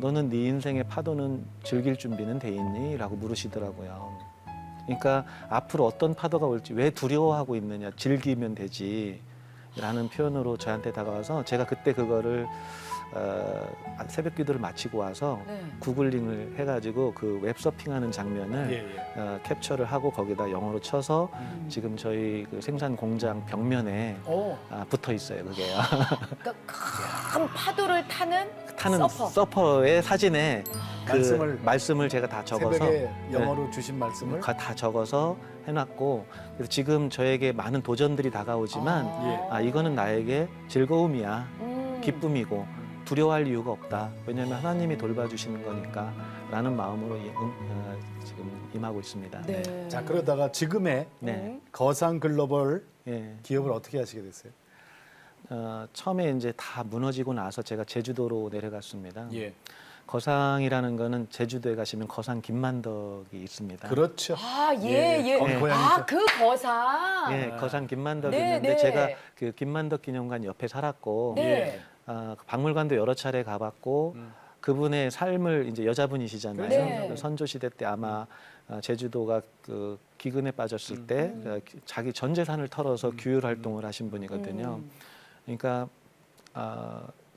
너는 네 인생의 파도는 즐길 준비는 돼 있니? 라고 물으시더라고요. 그러니까 앞으로 어떤 파도가 올지 왜 두려워하고 있느냐, 즐기면 되지 라는 표현으로 저한테 다가와서 제가 그때 그거를 새벽 기도를 마치고 와서
네.
구글링을 해가지고 그 웹서핑하는 장면을
예.
캡처를 하고 거기다 영어로 쳐서 지금 저희 그 생산 공장 벽면에
오.
붙어 있어요. 그게요.
그러니까 큰 파도를 타는
타는 서퍼의 사진에 그 말씀을 제가 다 적어서
새벽에 영어로 주신 말씀을
다 적어서 해놨고 그래서 지금 저에게 많은 도전들이 다가오지만
예.
이거는 나에게 즐거움이야, 기쁨이고 두려워할 이유가 없다. 왜냐하면 하나님이 돌봐주시는 거니까 라는 마음으로 지금 임하고 있습니다.
네.
자, 그러다가 지금의
네.
거상 글로벌
예.
기업을 어떻게 하시게 됐어요?
처음에 이제 다 무너지고 나서 제가 제주도로 내려갔습니다.
예.
거상이라는 거는 제주도에 가시면 거상 김만덕이 있습니다.
그렇죠.
예.
거기 고향이죠.
그 거상.
예, 거상 김만덕이
네,
있는데
네.
제가 그 김만덕 기념관 옆에 살았고
네.
그 박물관도 여러 차례 가봤고 그분의 삶을 이제 여자분이시잖아요.
네.
그 선조 시대 때 아마 제주도가 그 기근에 빠졌을 때 자기 전 재산을 털어서 규율 활동을 하신 분이거든요. 그러니까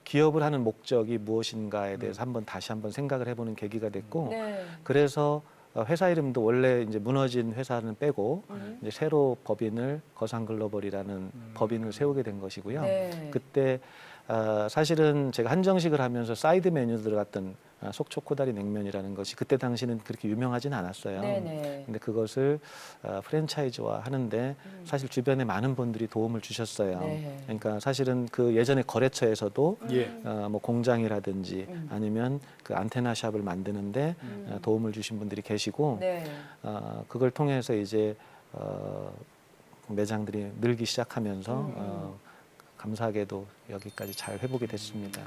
기업을 하는 목적이 무엇인가에 대해서 다시 한번 생각을 해보는 계기가 됐고
네.
그래서 회사 이름도 원래 이제 무너진 회사는 빼고 이제 새로 법인을 거상글로벌이라는 법인을 세우게 된 것이고요.
네.
그때 사실은 제가 한정식을 하면서 사이드 메뉴 들어갔던 속초 코다리 냉면이라는 것이 그때 당시는 그렇게 유명하진 않았어요.
네네.
근데 그것을 프랜차이즈화 하는데 사실 주변에 많은 분들이 도움을 주셨어요.
네.
그러니까 사실은 그 예전에 거래처에서도
예.
뭐 공장이라든지 아니면 그 안테나 샵을 만드는데 도움을 주신 분들이 계시고
네.
그걸 통해서 이제 매장들이 늘기 시작하면서 감사하게도 여기까지 잘 회복이 됐습니다.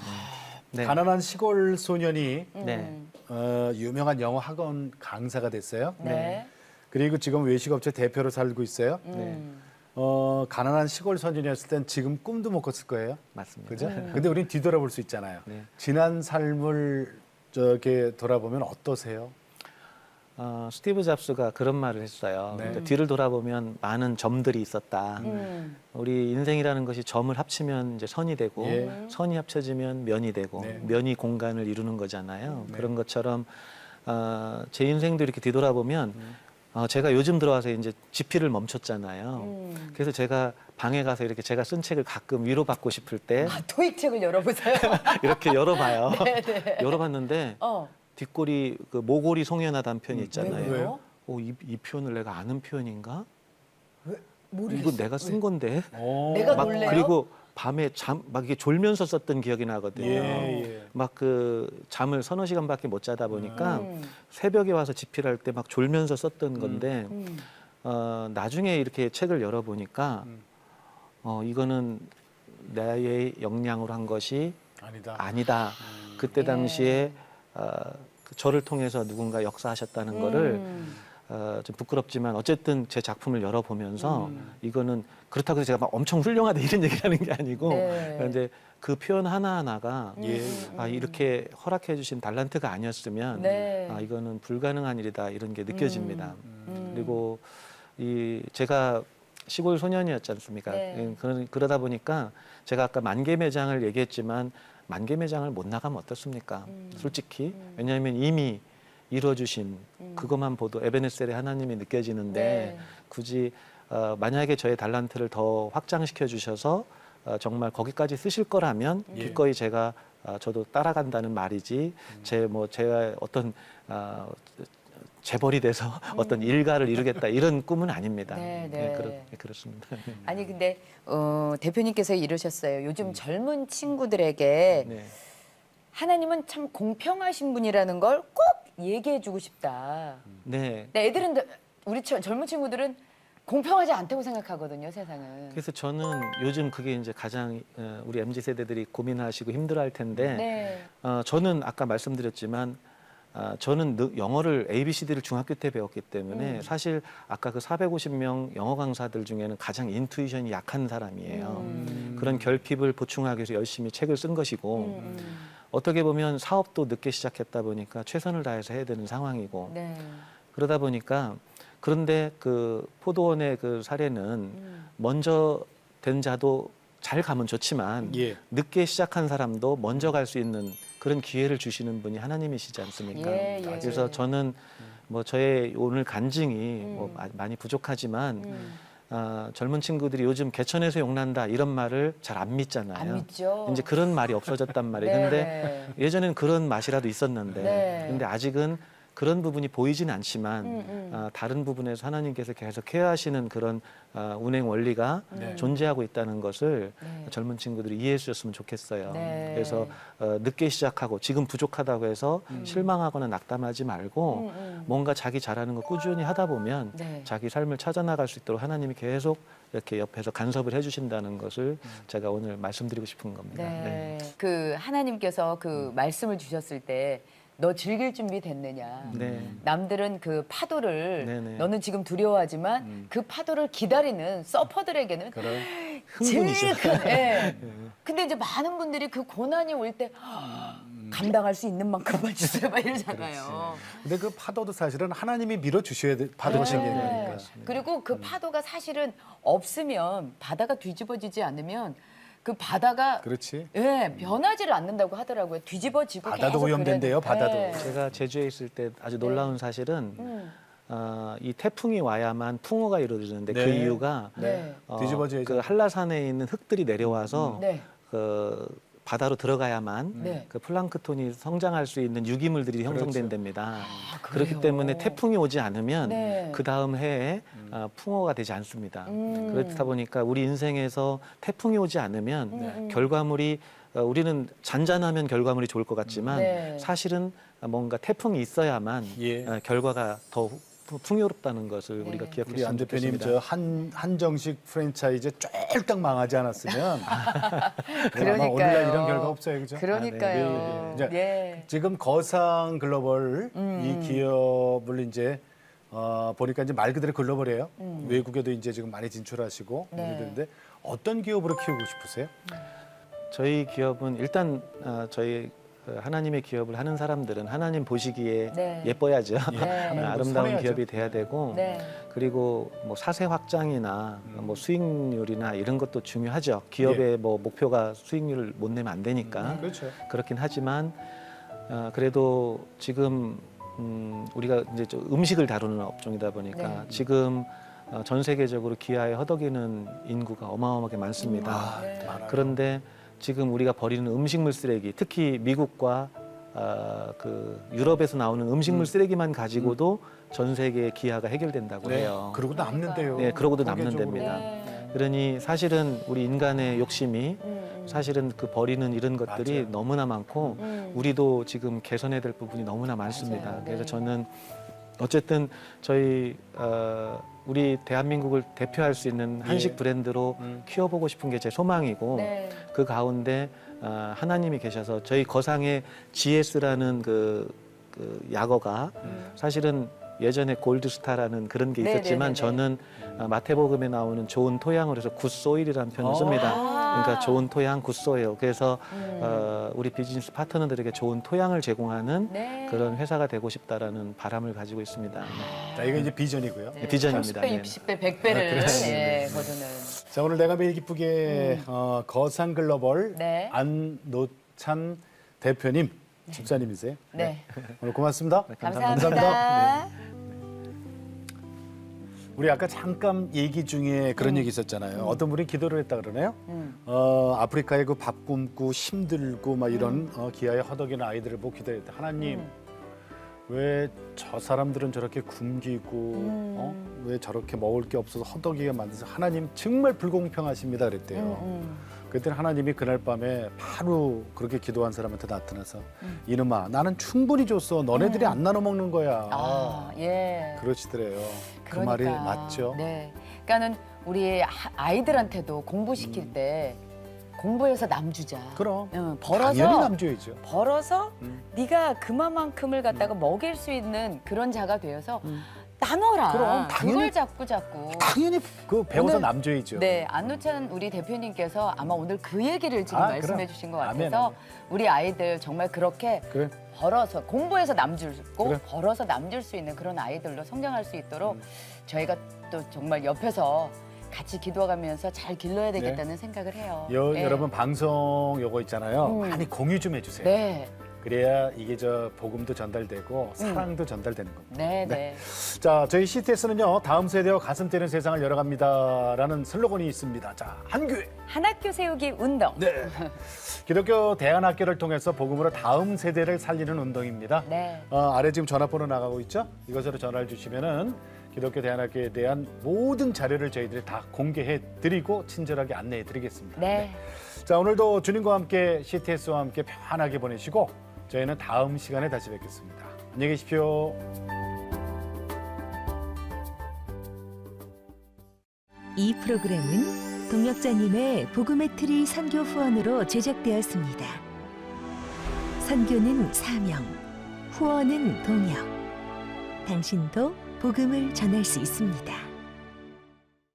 네.
가난한 시골 소년이
네.
유명한 영어 학원 강사가 됐어요.
네.
그리고 지금 외식업체 대표로 살고 있어요. 가난한 시골 소년이었을 땐 지금 꿈도 못 꿨을 거예요.
맞습니다.
그죠? 근데 우린 뒤돌아볼 수 있잖아요.
네.
지난 삶을 저게 돌아보면 어떠세요?
스티브 잡스가 그런 말을 했어요.
네.
그러니까 뒤를 돌아보면 많은 점들이 있었다. 우리 인생이라는 것이 점을 합치면 이제 선이 되고
예.
선이 합쳐지면 면이 되고
네.
면이 공간을 이루는 거잖아요. 그런 것처럼 제 인생도 이렇게 뒤돌아보면 제가 요즘 들어와서 이제 집필을 멈췄잖아요. 그래서 제가 방에 가서 이렇게 제가 쓴 책을 가끔 위로받고 싶을 때
토익책을 열어보세요.
이렇게 열어봐요.
네네.
열어봤는데 뒷골이 그 모골이 송연하다는 표현이 있잖아요.
왜요?
이 표현을 내가 아는 표현인가?
모르겠어요.
이거 내가 쓴 건데.
내가
막
놀래요?
그리고 밤에 막 이게 졸면서 썼던 기억이 나거든요.
예.
막 그 잠을 서너 시간밖에 못 자다 보니까 새벽에 와서 집필할 때 막 졸면서 썼던 건데 나중에 이렇게 책을 열어보니까 이거는 나의 역량으로 한 것이 아니다. 그때 당시에 저를 통해서 누군가 역사하셨다는 거를 좀 부끄럽지만 어쨌든 제 작품을 열어보면서 이거는 그렇다고 해서 제가 막 엄청 훌륭하다 이런 얘기를 하는 게 아니고
네.
그런데 그 표현 하나하나가
예.
이렇게 허락해 주신 달란트가 아니었으면
네.
이거는 불가능한 일이다 이런 게 느껴집니다. 그리고 제가 시골 소년이었지 않습니까?
네.
그러다 보니까 제가 아까 만개 매장을 얘기했지만 만개 매장을 못 나가면 어떻습니까? 솔직히 왜냐하면 이미 이루어주신 그것만 보도 에베네셀의 하나님이 느껴지는데
네.
굳이 만약에 저의 달란트를 더 확장시켜 주셔서 정말 거기까지 쓰실 거라면 기꺼이 제가 저도 따라간다는 말이지 제가 어떤 재벌이 돼서 어떤 일가를 이루겠다 이런 꿈은 아닙니다.
네,
네,
네.
그렇습니다.
아니 근데 대표님께서 이러셨어요. 요즘 젊은 친구들에게
네.
하나님은 참 공평하신 분이라는 걸 꼭 얘기해주고 싶다.
네.
근데 애들은 우리 젊은 친구들은 공평하지 않다고 생각하거든요, 세상은.
그래서 저는 요즘 그게 이제 가장 우리 MZ 세대들이 고민하시고 힘들어할 텐데
네.
저는 아까 말씀드렸지만 저는 영어를 ABCD를 중학교 때 배웠기 때문에 사실 아까 그 450명 영어 강사들 중에는 가장 인투이션이 약한 사람이에요. 그런 결핍을 보충하기 위해서 열심히 책을 쓴 것이고 어떻게 보면 사업도 늦게 시작했다 보니까 최선을 다해서 해야 되는 상황이고
네.
그러다 보니까 그런데 그 포도원의 그 사례는 먼저 된 자도 잘 가면 좋지만
예.
늦게 시작한 사람도 먼저 갈 수 있는 그런 기회를 주시는 분이 하나님이시지 않습니까?
예, 예.
그래서 저는 뭐 저의 오늘 간증이 뭐 많이 부족하지만 젊은 친구들이 요즘 개천에서 용난다 이런 말을 잘 안 믿잖아요.
안 믿죠.
이제 그런 말이 없어졌단 말이에요.
네.
근데 예전에는 그런 맛이라도 있었는데
네.
근데 아직은 그런 부분이 보이진 않지만 다른 부분에서 하나님께서 계속 케어하시는 그런 운행 원리가
네.
존재하고 있다는 것을
네.
젊은 친구들이 이해해 주셨으면 좋겠어요.
네.
그래서 늦게 시작하고 지금 부족하다고 해서 실망하거나 낙담하지 말고 뭔가 자기 잘하는 거 꾸준히 하다 보면
네.
자기 삶을 찾아나갈 수 있도록 하나님이 계속 이렇게 옆에서 간섭을 해주신다는 것을 제가 오늘 말씀드리고 싶은 겁니다.
네. 그 하나님께서 그 말씀을 주셨을 때 너 즐길 준비 됐느냐.
네.
남들은 그 파도를
네네.
너는 지금 두려워하지만 그 파도를 기다리는 서퍼들에게는
그런
흥분이죠.
예. 근데 이제 많은 분들이 그 고난이 올 때 감당할 수 있는 만큼만 주세요 막 이러잖아요.
근데 그 파도도 사실은 하나님이 밀어 주셔야 돼. 파도가 생기는 거니까.
그리고 그 파도가 사실은 없으면 바다가 뒤집어지지 않으면 그 바다가
그렇지.
예, 변하지를 않는다고 하더라고요. 뒤집어지고
바다도
계속
오염된대요,
그래야
바다도.
예.
제가 제주에 있을 때 아주 놀라운 사실은
음.
이 태풍이 와야만 풍어가 이루어지는데 그
네.
이유가
네.
뒤집어져야죠.
그 한라산에 있는 흙들이 내려와서
네.
그 바다로 들어가야만
네.
그 플랑크톤이 성장할 수 있는 유기물들이
그렇죠.
형성된답니다.
그래요?
그렇기 때문에 태풍이 오지 않으면
네.
그 다음 해에 풍어가 되지 않습니다. 그렇다 보니까 우리 인생에서 태풍이 오지 않으면 결과물이 우리는 잔잔하면 결과물이 좋을 것 같지만
네.
사실은 뭔가 태풍이 있어야만
예.
결과가 더 풍요롭다는 것을
네.
우리가
우리
기억했으면
안 대표님
좋겠습니다.
저 한정식 프랜차이즈 쫄딱 망하지 않았으면 아마
그러니까요.
오늘날 이런 결과 없어요, 그죠?
그러니까요.
네, 네, 네.
예.
지금 거상 글로벌 이 기업을 이제 보니까 이제 말 그대로 글로벌이에요. 외국에도 이제 지금 많이 진출하시고
네.
이러는데 어떤 기업으로 키우고 싶으세요?
저희 기업은 일단 저희 하나님의 기업을 하는 사람들은 하나님 보시기에
네.
예뻐야죠.
네.
아름다운
선해야죠.
기업이 돼야 되고
네.
그리고 뭐 사세 확장이나 뭐 수익률이나 이런 것도 중요하죠. 기업의 뭐 목표가 수익률을 못 내면 안 되니까
그렇죠.
그렇긴 하지만 그래도 지금 우리가 이제 좀 음식을 다루는 업종이다 보니까
네.
지금 전 세계적으로 기아에 허덕이는 인구가 어마어마하게 많습니다.
네.
많아요.
그런데 지금 우리가 버리는 음식물 쓰레기, 특히 미국과 그 유럽에서 나오는 음식물 쓰레기만 가지고도 전 세계의 기아가 해결된다고
네.
해요.
그러고 남는데요.
네, 그러고도
통계적으로.
남는답니다.
네.
그러니 사실은 우리 인간의 욕심이 사실은 그 버리는 이런 것들이
맞아요.
너무나 많고 우리도 지금 개선해야 될 부분이 너무나 많습니다.
맞아요.
그래서
네.
저는 어쨌든 저희 우리 대한민국을 대표할 수 있는 한식
예.
브랜드로 키워보고 싶은 게 제 소망이고
네.
그 가운데 하나님이 계셔서 저희 거상의 GS라는 그 약어가 사실은 예전에 골드스타라는 그런 게 있었지만
네네네네.
저는 마태복음에 나오는 좋은 토양으로 해서 굿소일이라는 표현을 씁니다. 그러니까 좋은 토양, 굿소일. 그래서 우리 비즈니스 파트너들에게 좋은 토양을 제공하는
네.
그런 회사가 되고 싶다라는 바람을 가지고 있습니다.
자, 이거 이제 비전이고요.
네.
비전입니다.
30배,
네.
60배, 100배를
그렇지.
예, 거두는.
자, 오늘 내가 매일 기쁘게 거상 글로벌
네.
안노찬 대표님 집사님이세요.
네.
오늘 고맙습니다.
감사합니다.
우리 아까 잠깐 얘기 중에 그런 얘기 있었잖아요. 어떤 분이 기도를 했다 그러네요. 아프리카의 그 밥 굶고 힘들고 막 이런 기아에 허덕이는 아이들을 보고 기도했다. 하나님, 왜 저 사람들은 저렇게 굶기고 왜 저렇게 먹을 게 없어서 허덕이게 만드서 하나님 정말 불공평하십니다 그랬대요. 그랬더니 하나님이 그날 밤에 바로 그렇게 기도한 사람한테 나타나서 이놈아 나는 충분히 줬어. 너네들이 안 나눠 먹는 거야.
아, 예.
그러시더래요. 그
그러니까,
말이 맞죠.
네. 그러니까는 우리 아이들한테도 공부시킬 때 공부해서 남 주자.
그럼
응,
당연히 남줘야죠.
벌어서 네가 그만큼을 갖다가 먹일 수 있는 그런 자가 되어서 나눠라.
그럼 당연히-
그걸 자꾸.
당연히 그 배워서
오늘-
남줘야죠.
네, 안누찬 우리 대표님께서 아마 오늘 그 얘기를 지금
아,
말씀해
그럼.
주신 것
아멘,
같아서
아멘.
우리 아이들 정말 그렇게
그래.
벌어서 공부해서 남주고
그래.
벌어서 남줄 수 있는 그런 아이들로 성장할 수 있도록 저희가 또 정말 옆에서 같이 기도하면서 잘 길러야 되겠다는 생각을 해요. 네.
여러분 방송 요거 있잖아요. 많이 공유 좀 해주세요.
네,
그래야 이게 저 복음도 전달되고 사랑도 전달되는 겁니다.
네, 네.
자, 저희 CTS는요. 다음 세대와 가슴 뛰는 세상을 열어갑니다라는 슬로건이 있습니다. 자, 한교회.
한 학교 세우기 운동.
네. 기독교 대안학교를 통해서 복음으로 다음 세대를 살리는 운동입니다.
네.
아래 지금 전화번호 나가고 있죠? 이것으로 전화를 주시면은 기독교 대안학교에 대한 모든 자료를 저희들이 다 공개해 드리고 친절하게 안내해 드리겠습니다.
네.
자, 오늘도 주님과 함께 CTS와 함께 편하게 보내시고 저희는 다음 시간에 다시 뵙겠습니다. 안녕히 계십시오.
이 프로그램은 동역자님의 복음의 트리 선교 후원으로 제작되었습니다. 선교는 사명, 후원은 동역. 당신도 복음을 전할 수 있습니다.